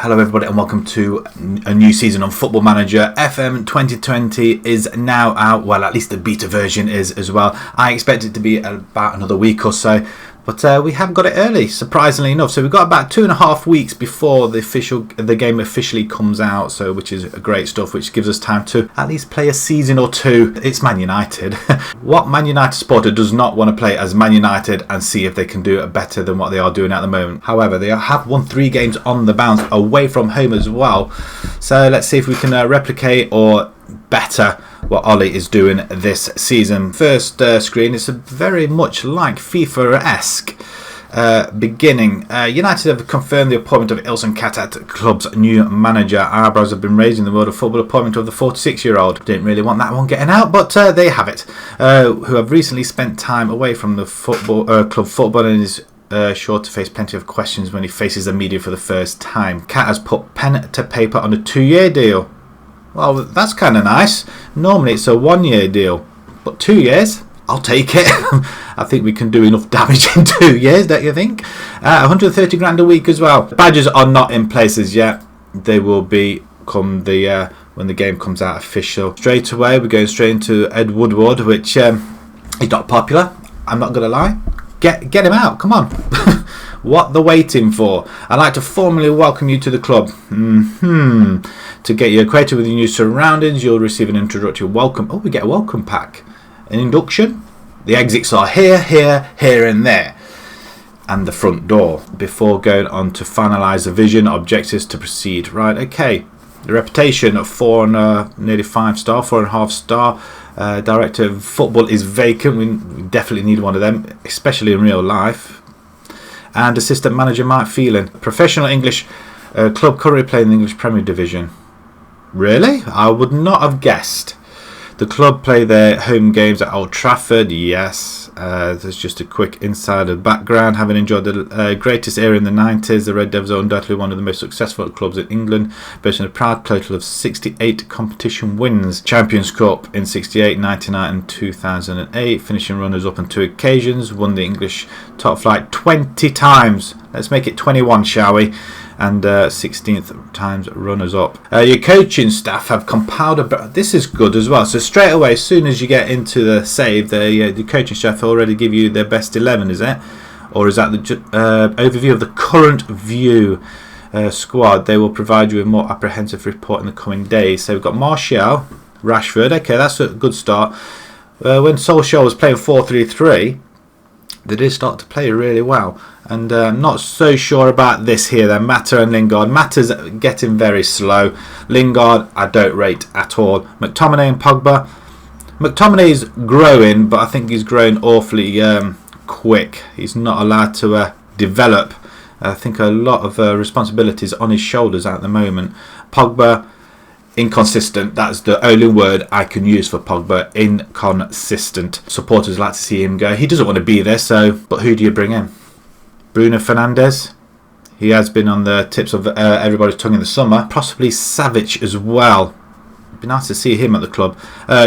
Hello everybody and welcome to a new season on Football Manager. FM2020 is now out, well at least the beta version is as well. I expect it to be about another week or so, but we have got it early, surprisingly enough. So we've got about 2.5 weeks before the game officially comes out, so which is great stuff, which gives us time to at least play a season or two. It's Man United. What Man United supporter does not want to play as Man United and see if they can do it better than what they are doing at the moment? However, they have won 3 games on the bounce away from home as well. So let's see if we can replicate or better what Ollie is doing this season. First screen is very much like FIFA-esque beginning. United have confirmed the appointment of IlsonCat as the club's new manager. Eyebrows have been raised in the world of football appointment of the 46-year-old. Didn't really want that one getting out, but they have it. Who have recently spent time away from the club football and is sure to face plenty of questions when he faces the media for the first time. Cat has put pen to paper on a 2-year deal. Well, that's kind of nice. Normally it's a 1-year deal, but 2 years, I'll take it. I think we can do enough damage in 2 years, don't you think? 130 grand a week as well. Badges are not in place as yet. They will be come when the game comes out official. Straight away, we're going straight into Ed Woodward, which is not popular. I'm not going to lie. Get him out, come on. What the waiting for? I'd like to formally welcome you to the club. To get you acquainted with your new surroundings, you'll receive an introductory welcome. Oh, we get a welcome pack. An induction. The exits are here, here, here and there. And the front door. Before going on to finalise the vision, objectives to proceed. Right, okay. The reputation of 4 and nearly 5-star, 4.5 star. Director of football is vacant. We definitely need one of them, especially in real life. And assistant manager Mark Phelan. Professional English club currently playing in the English Premier Division. Really? I would not have guessed. The club play their home games at Old Trafford. Yes. There's just a quick insider background. Having enjoyed the greatest era in the 90s, the Red Devils are undoubtedly one of the most successful clubs in England, boasting a proud total of 68 competition wins. Champions Cup in 68, 99 and 2008, finishing runners-up on 2 occasions, won the English top flight 20 times. Let's make it 21, shall we? And 16th times runners-up. Your coaching staff have compiled this is good as well. So straight away, as soon as you get into the save, the coaching staff already give you their best 11, is it? Or is that the overview of the current view squad? They will provide you with more apprehensive report in the coming days. So we've got Martial, Rashford. Okay, that's a good start. When Solskjaer was playing 4-3-3, they did start to play really well. And I'm not so sure about this here then. Mata and Lingard. Mata's getting very slow. Lingard, I don't rate at all. McTominay and Pogba. McTominay's growing, but I think he's growing awfully quick. He's not allowed to develop. I think a lot of responsibilities on his shoulders at the moment. Pogba, inconsistent. That's the only word I can use for Pogba. Inconsistent. Supporters like to see him go. He doesn't want to be there, but who do you bring in? Bruno Fernandes. He has been on the tips of everybody's tongue in the summer. Possibly Savic as well. It'd be nice to see him at the club.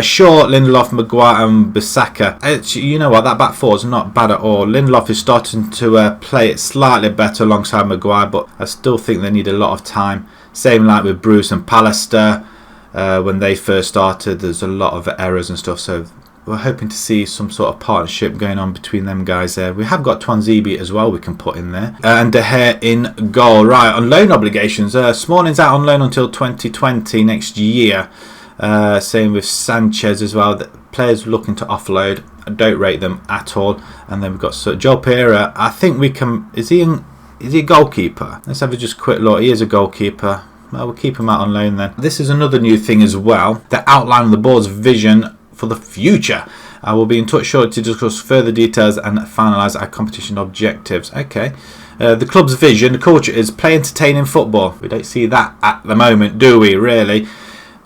Shaw, Lindelof, Maguire and Bissaka. You know what, that back four is not bad at all. Lindelof is starting to play it slightly better alongside Maguire, but I still think they need a lot of time. Same like with Bruce and Pallister. When they first started, there's a lot of errors and stuff, so we're hoping to see some sort of partnership going on between them guys there. We have got Twanzebe as well we can put in there. And De Gea in goal. Right, on loan obligations. Smalling's out on loan until 2020 next year. Same with Sanchez as well. The players looking to offload. I don't rate them at all. And then we've got Joel Pereira. I think we can... Is he a goalkeeper? Let's have a just quick look. He is a goalkeeper. Well, we'll keep him out on loan then. This is another new thing as well. The outline of the board's vision for the future. I will be in touch shortly to discuss further details and finalise our competition objectives. Okay. The club's vision, the culture is play entertaining football. We don't see that at the moment, do we, really?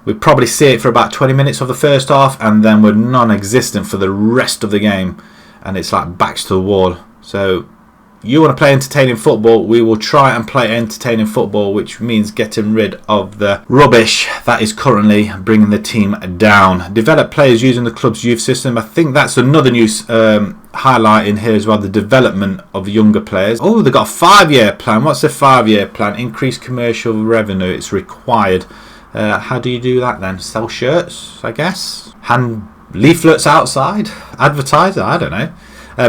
We probably see it for about 20 minutes of the first half and then we're non-existent for the rest of the game. And it's like backs to the wall. So you want to play entertaining football, we will try and play entertaining football, which means getting rid of the rubbish that is currently bringing the team down. Develop players using the club's youth system. I think that's another new highlighting here as well the development of younger players. Oh, they've got a 5-year plan. What's the 5-year plan? Increase commercial revenue. It's required. How do you do that then? Sell shirts, I guess? Hand leaflets outside? Advertise? I don't know.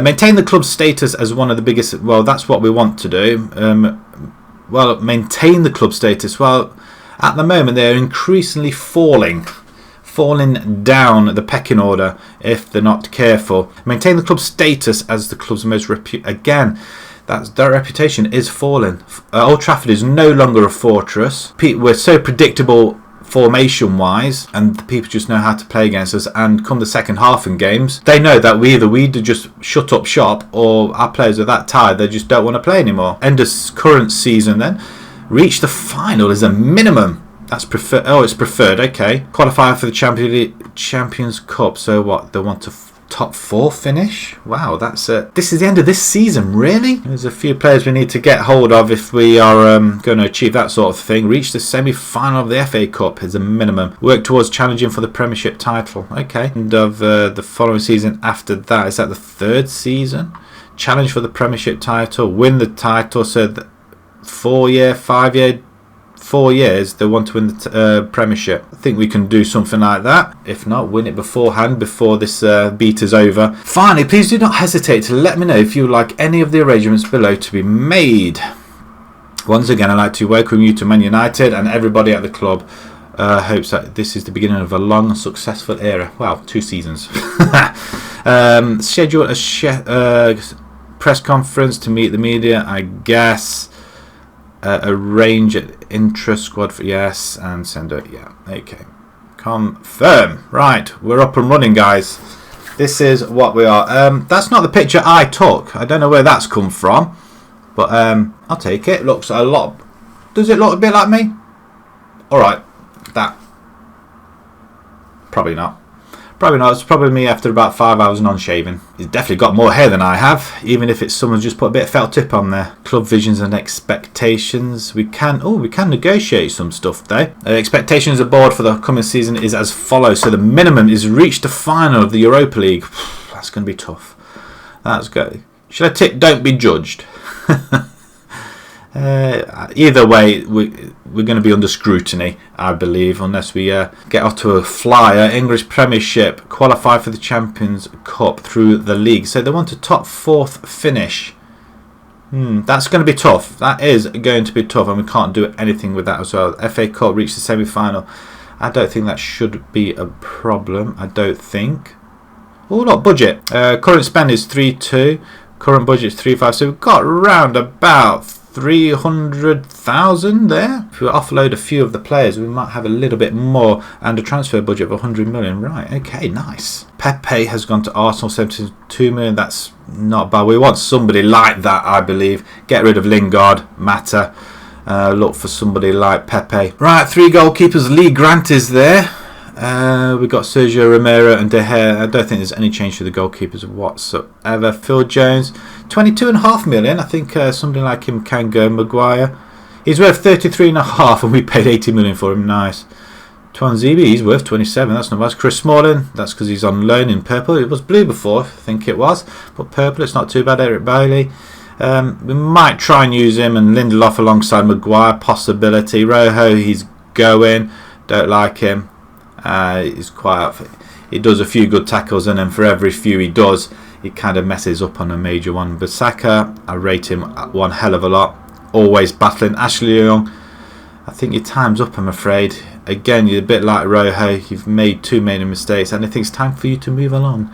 Maintain the club's status as one of the biggest... Well, that's what we want to do. Maintain the club status. Well, at the moment, they're increasingly falling down the pecking order if they're not careful. Maintain the club's status as the club's most again, their reputation is falling. Old Trafford is no longer a fortress. We're so predictable formation wise, and the people just know how to play against us, and come the second half in games, they know that we either just shut up shop, or our players are that tired they just don't want to play anymore. End of current season then. Reach the final is a minimum. That's preferred. Oh, it's preferred. Okay. Qualify for the Champions Cup. So what? They want to top 4 finish? Wow, that's this is the end of this season, really? There's a few players we need to get hold of if we are going to achieve that sort of thing. Reach the semi-final of the FA Cup is a minimum. Work towards challenging for the Premiership title. Okay. End of the following season after that. Is that the 3rd season? Challenge for the Premiership title. Win the title. So 4 years they want to win the Premiership. I think we can do something like that. If not, win it beforehand, before this beat is over. Finally, please do not hesitate to let me know if you would like any of the arrangements below to be made. Once again, I'd like to welcome you to Man United, and everybody at the club hopes that this is the beginning of a long and successful era. Well, 2 seasons. Schedule a press conference to meet the media, I guess. Arrange an interest squad for yes, and send it. Yeah, okay. Confirm. Right, we're up and running, guys. This is what we are. That's not the picture I took. I don't know where that's come from, but I'll take it. Looks a lot. Does it look a bit like me? All right, that probably not. Probably not. It's probably me after about 5 hours non-shaving. He's definitely got more hair than I have, even if it's someone's just put a bit of felt tip on there. Club visions and expectations. We can negotiate some stuff though. Expectations aboard for the coming season is as follows. So the minimum is reach the final of the Europa League. That's going to be tough. That's good. Should I tick don't be judged? Either way, we're going to be under scrutiny, I believe, unless we get off to a flyer. English Premiership, qualify for the Champions Cup through the league. So they want a top 4th finish. That's going to be tough. That is going to be tough, and we can't do anything with that as well. FA Cup, reach the semi-final. I don't think that should be a problem. I don't think. Oh, look, budget. Current spend is 3.2. Current budget is 3.5. So we've got around about 300,000 there. If we offload a few of the players, we might have a little bit more, and a transfer budget of 100 million. Right, okay, nice. Pepe has gone to Arsenal, 72 million. That's not bad. We want somebody like that, I believe. Get rid of Lingard, Mata. Look for somebody like Pepe. Right, 3 goalkeepers. Lee Grant is there. We've got Sergio Romero and De Gea. I don't think there's any change to the goalkeepers whatsoever. Phil Jones, 22.5 million. I think somebody like him can go. Maguire, he's worth 33.5, and we paid 80 million for him. Nice. Twanzebe, he's worth 27. That's not bad. Chris Smalling, that's because he's on loan in purple. It was blue before, I think it was, but purple, it's not too bad. Eric Bailey. We might try and use him, and Lindelof alongside Maguire, possibility. Rojo, he's going. Don't like him. He's quite. He does a few good tackles, and then for every few he does, he kind of messes up on a major one. Bissaka, I rate him one hell of a lot. Always battling. Ashley Young, I think your time's up, I'm afraid. Again, you're a bit like Rojo. You've made 2 major mistakes, and I think it's time for you to move along.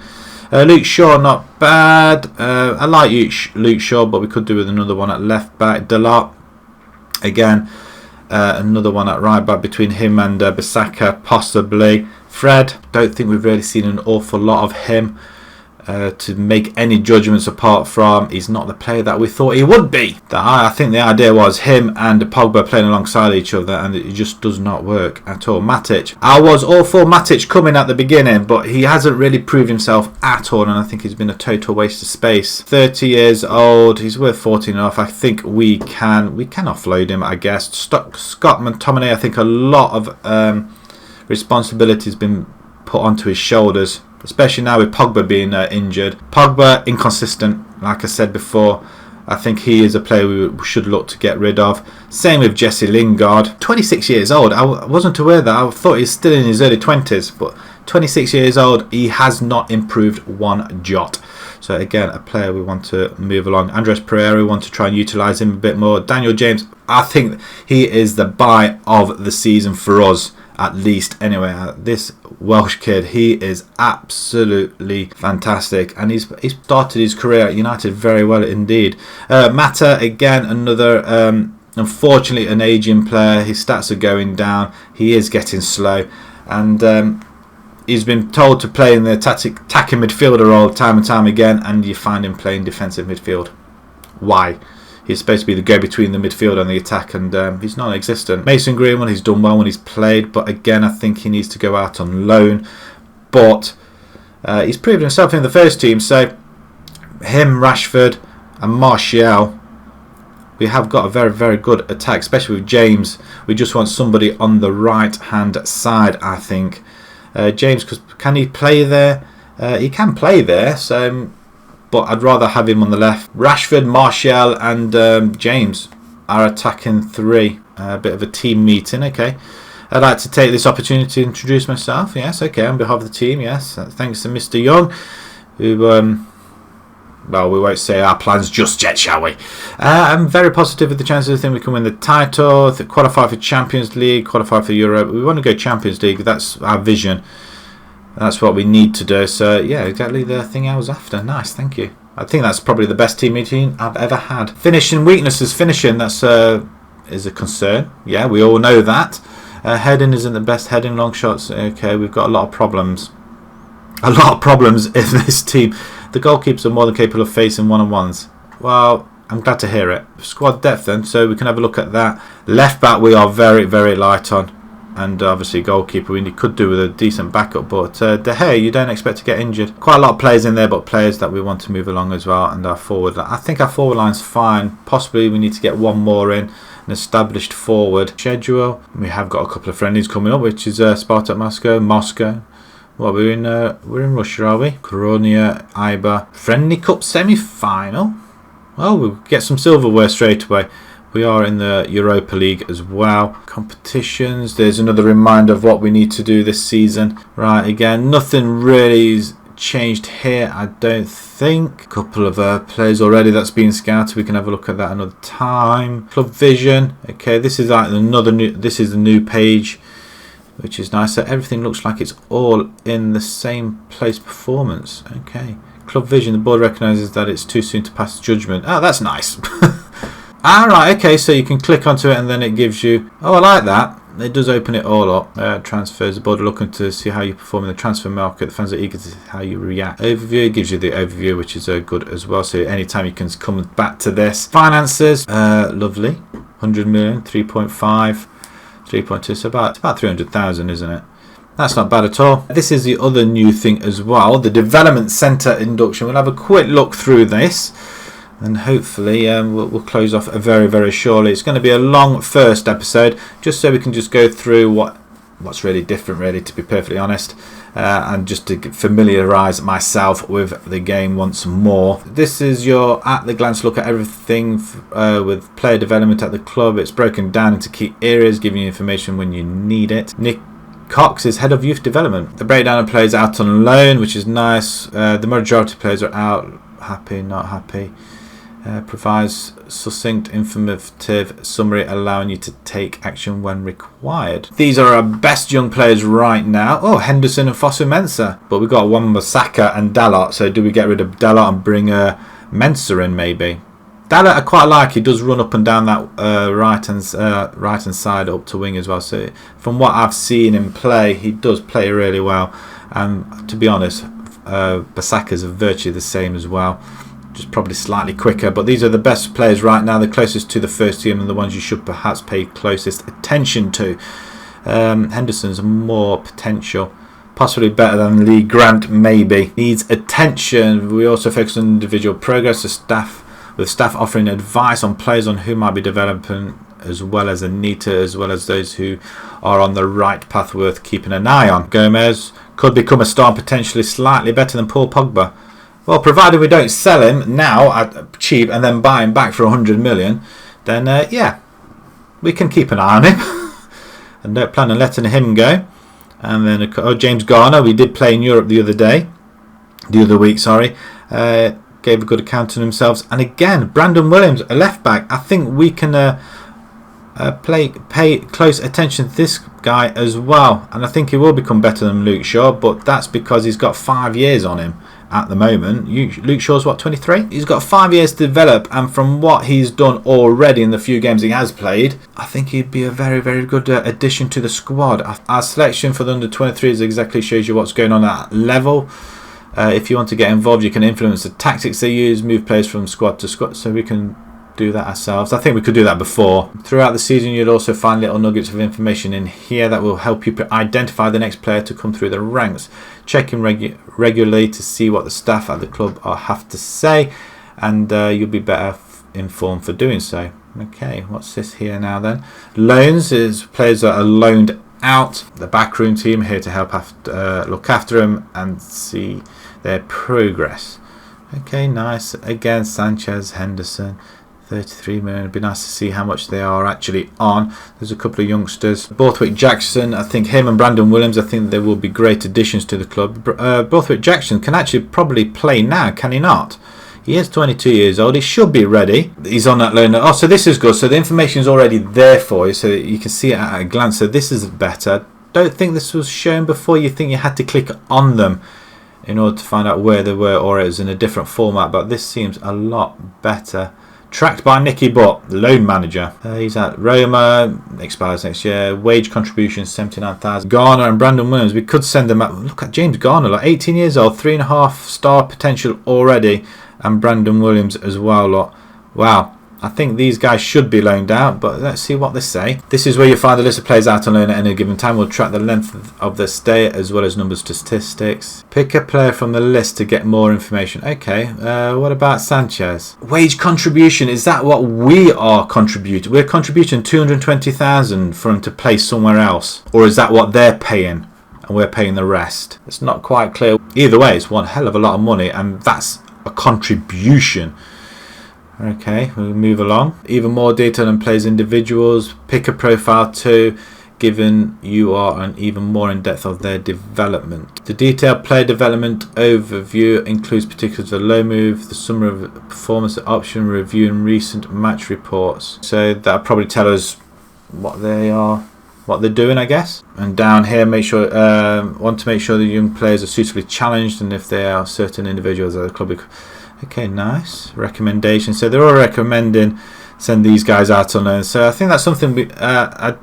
Luke Shaw, not bad. I like Luke Shaw, but we could do with another one at left back. Delort, again. Another one at right back between him and Bissaka, possibly. Fred, don't think we've really seen an awful lot of him to make any judgments, apart from he's not the player that we thought he would be. I think the idea was him and Pogba playing alongside each other, and it just does not work at all. Matic, I was all for Matic coming at the beginning, but he hasn't really proved himself at all, and I think he's been a total waste of space. 30 years old, he's worth 14.5. I think we can offload him, I guess. Scott McTominay, I think a lot of responsibility has been put onto his shoulders. especially now with Pogba being injured. Pogba, inconsistent, like I said before. I think he is a player we should look to get rid of. Same with Jesse Lingard, 26 years old. I wasn't aware that. I thought he's still in his early 20s, but 26 years old, he has not improved one jot. So again, a player we want to move along. Andres Pereira, we want to try and utilise him a bit more. Daniel James, I think he is the buy of the season for us, at least. Anyway, this Welsh kid, he is absolutely fantastic, and he's started his career at United very well indeed. Mata, again, another unfortunately an ageing player. His stats are going down. He is getting slow, and he's been told to play in the attacking midfielder role time and time again, and you find him playing defensive midfield. Why? He's supposed to be the go-between the midfield and the attack, and he's non-existent. Mason Greenwood, he's done well when he's played, but again, I think he needs to go out on loan. But he's proven himself in the first team, so him, Rashford and Martial, we have got a very, very good attack, especially with James. We just want somebody on the right-hand side, I think. James, can he play there? He can play there, so... but I'd rather have him on the left. Rashford, Martial and James are attacking three. A bit of a team meeting, okay. I'd like to take this opportunity to introduce myself. Yes, okay, on behalf of the team, yes. Thanks to Mr. Young, who, well, we won't say our plans just yet, shall we? I'm very positive with the chances. I think we can win the title, qualify for Champions League, qualify for Europe. We want to go Champions League. That's our vision. That's what we need to do. So, yeah, exactly the thing I was after. Nice, thank you. I think that's probably the best team meeting I've ever had. Finishing weaknesses. Finishing, that's is a concern. Yeah, we all know that. Heading isn't the best. Heading, long shots. Okay, we've got a lot of problems. A lot of problems in this team. The goalkeepers are more than capable of facing one-on-ones. Well, I'm glad to hear it. Squad depth then, so we can have a look at that. Left back we are very, very light on. And obviously goalkeeper we could do with a decent backup, but De Gea, you don't expect to get injured. Quite a lot of players in there, but players that we want to move along as well. And our forward, I think our forward line's fine. Possibly we need to get one more in, an established forward. Schedule, we have got a couple of friendlies coming up, which is Spartak Moscow. What, we're in Russia, are we? Koronia, Iber. Friendly Cup semi-final. Well, we'll get some silverware straight away. We are in the Europa League as well. Competitions. There's another reminder of what we need to do this season. Right, again, nothing really is changed here, I don't think. A couple of players already that's been scouted. We can have a look at that another time. Club Vision. Okay, this is like this is the new page, which is nice. So everything looks like it's all in the same place. Performance. Okay. Club Vision. The board recognises that it's too soon to pass judgment. Oh, that's nice. Alright, okay, so you can click onto it and then it gives you... Oh, I like that. It does open it all up. Transfers, the board are looking to see how you perform in the transfer market. The fans are eager to see how you react. Overview, it gives you the overview, which is good as well. So anytime you can come back to this. Finances, lovely. 100 million, 3.5, 3.2, so it's about 300,000, isn't it? That's not bad at all. This is the other new thing as well. The development centre induction. We'll have a quick look through this. And hopefully we'll close off very, very shortly. It's going to be a long first episode, just so we can just go through what's really different, really, to be perfectly honest, and just to familiarise myself with the game once more. This is your at-the-glance look at everything with player development at the club. It's broken down into key areas, giving you information when you need it. Nick Cox is head of youth development. The breakdown of players out on loan, which is nice. The majority of players are out, happy, not happy. Provides succinct, informative summary allowing you to take action when required. These are our best young players right now. Oh, Henderson and Fosu-Mensah. But we've got Wan-Bissaka and Dalot. So do we get rid of Dalot and bring Mensah in maybe? Dalot I quite like. He does run up and down that right hand side up to wing as well. So from what I've seen him play, he does play really well. And to be honest, Bissaka's are virtually the same as well. Just probably slightly quicker, but these are the best players right now, the closest to the first team and the ones you should perhaps pay closest attention to. Henderson's more potential, possibly better than Lee Grant, maybe. Needs attention. We also focus on individual progress, with staff offering advice on players on who might be developing as well as Anita, as well as those who are on the right path worth keeping an eye on. Gomez could become a star, potentially slightly better than Paul Pogba. Well, provided we don't sell him now at cheap and then buy him back for 100 million, then yeah, we can keep an eye on him. And don't plan on letting him go. And then James Garner, we did play in Europe the other week, sorry. Gave a good account of themselves. And again, Brandon Williams, a left back. I think we can pay close attention to this guy as well. And I think he will become better than Luke Shaw, but that's because he's got 5 years on him at the moment. Luke Shaw's what, 23? He's got 5 years to develop, and from what he's done already in the few games he has played, I think he'd be a very, very good addition to the squad. Our selection for the under-23s exactly shows you what's going on at that level. If you want to get involved, you can influence the tactics they use, move players from squad to squad, so we can do that ourselves. I think we could do that before. Throughout the season, you'll also find little nuggets of information in here that will help you identify the next player to come through the ranks. Check in regularly to see what the staff at the club have to say, and you'll be better informed for doing so. Okay, what's this here now then? Loans is players that are loaned out. The backroom team here to help look after them and see their progress. Okay, nice. Again, Sanchez, Henderson, 33 million. It'd be nice to see how much they are actually on. There's a couple of youngsters. Borthwick Jackson, I think him and Brandon Williams, I think they will be great additions to the club. Borthwick Jackson can actually probably play now, can he not? He is 22 years old. He should be ready. He's on that loan. Oh, so this is good. So the information is already there for you, so that you can see it at a glance. So this is better. Don't think this was shown before. You think you had to click on them in order to find out where they were, or it was in a different format. But this seems a lot better. Tracked by Nicky Butt, loan manager. He's at Roma, expires next year. Wage contribution 79,000. Garner and Brandon Williams, we could send them out. Look at James Garner, like 18 years old, 3.5 star potential already, and Brandon Williams as well. Look. Wow, I think these guys should be loaned out, but let's see what they say. This is where you find a list of players out on loan at any given time. We'll track the length of their stay as well as numbers to statistics. Pick a player from the list to get more information. Okay, what about Sanchez? Wage contribution, is that what we are contributing? We're contributing 220,000 for him to play somewhere else, or is that what they're paying and we're paying the rest? It's not quite clear. Either way, it's one hell of a lot of money, and that's a contribution. Okay, we'll move along. Even more detail on players' individuals. Pick a profile too, given you are an even more in depth of their development. The detailed player development overview includes particulars of the low move, the summary of performance option, review and recent match reports. So that'll probably tell us what they are, what they're doing, I guess. And down here, want to make sure the young players are suitably challenged, and if they are certain individuals at the club. Okay, nice. Recommendation. So they're all recommending send these guys out on loan. So I think that's something I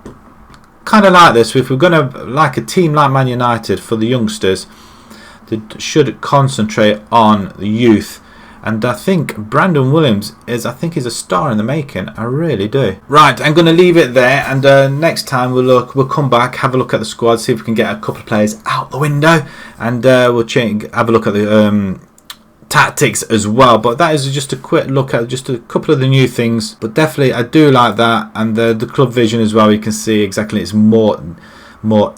kind of like this. If we're going to, like a team like Man United, for the youngsters, they should concentrate on the youth. And I think Brandon Williams is a star in the making. I really do. Right, I'm going to leave it there, and next time we'll come back, have a look at the squad, see if we can get a couple of players out the window, and we'll have a look at the tactics as well. But that is just a quick look at just a couple of the new things. But definitely, I do like that, and the club vision as well. You can see exactly it's more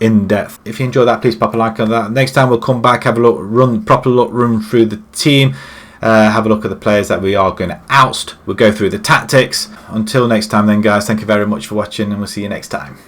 in depth. If you enjoyed that, please pop a like on that. Next time we'll come back, have a look, run through the team. Have a look at the players that we are going to oust. We'll go through the tactics. Until next time then, guys, thank you very much for watching, and we'll see you next time.